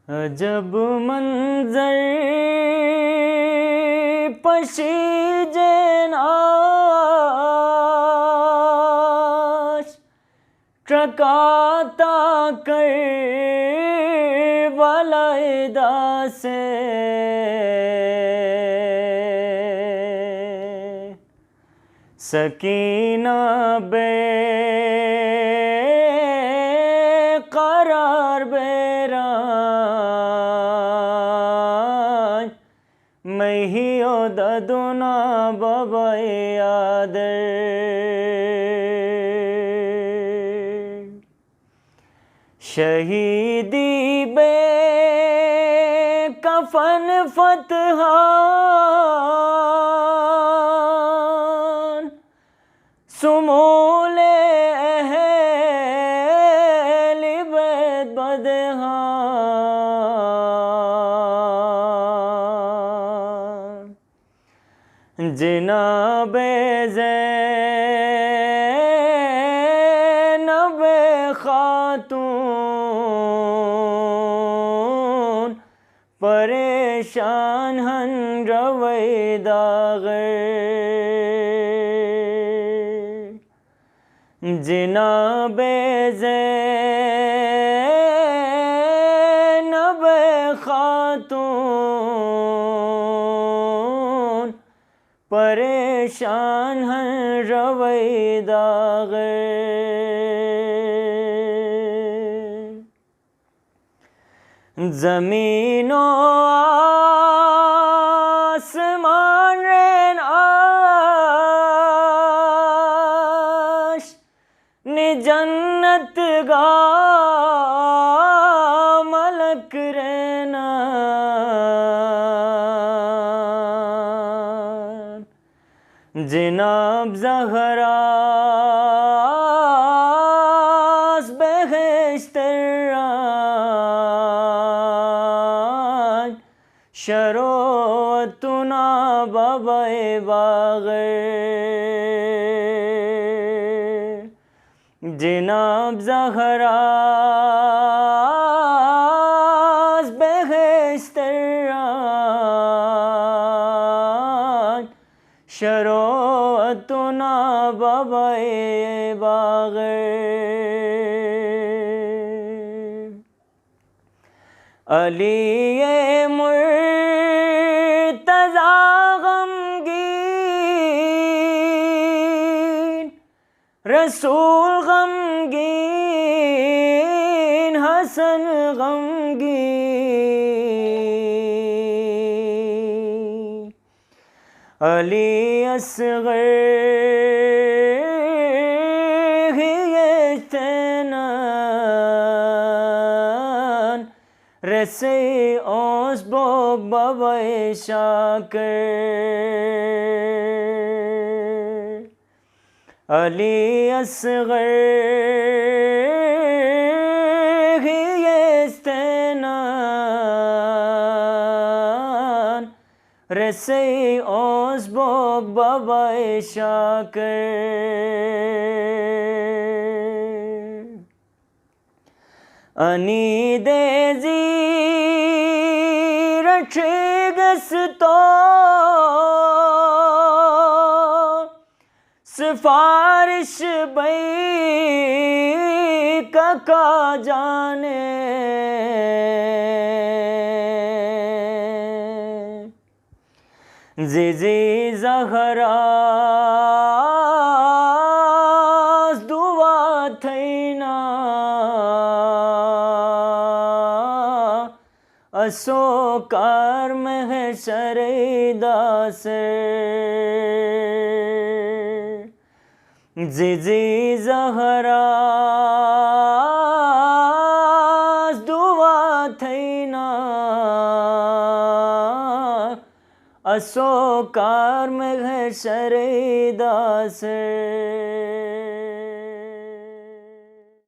عجب منظر پشیج ناش ٹرکاتا کر والدہ سے سکینہ بے قرار بیران مہیو ددنا بابای آدر شہیدی بے کفن فتحان سمول اہل بیت بدہان جناب زینب خاتون پریشان ہن رویداغر جناب زینب خاتون پریشان ہن رویداغر زمین و آسمان رین آش نے جنت گا ملک رہنا جناب زہرا's بہشت ران شروعتنا بابای باغر جناب زہرا's بہشت ران شروعتنا بابای باغر علی مرتضی غمگین رسول غمگین حسن غمگین علی اصغر ہی اجتنان رسی اوس بوگ بابای شاکر علی اصغر ہی اجتنان رسی اوس بوگ بابای شاکر انی دیزی رچگستو سفارش بئی ککا جانے زیزی زہرا's دعا تھینا اسو کار محشر داسر زیزی زہرا's دعا تھینا اسو کار محشر داسر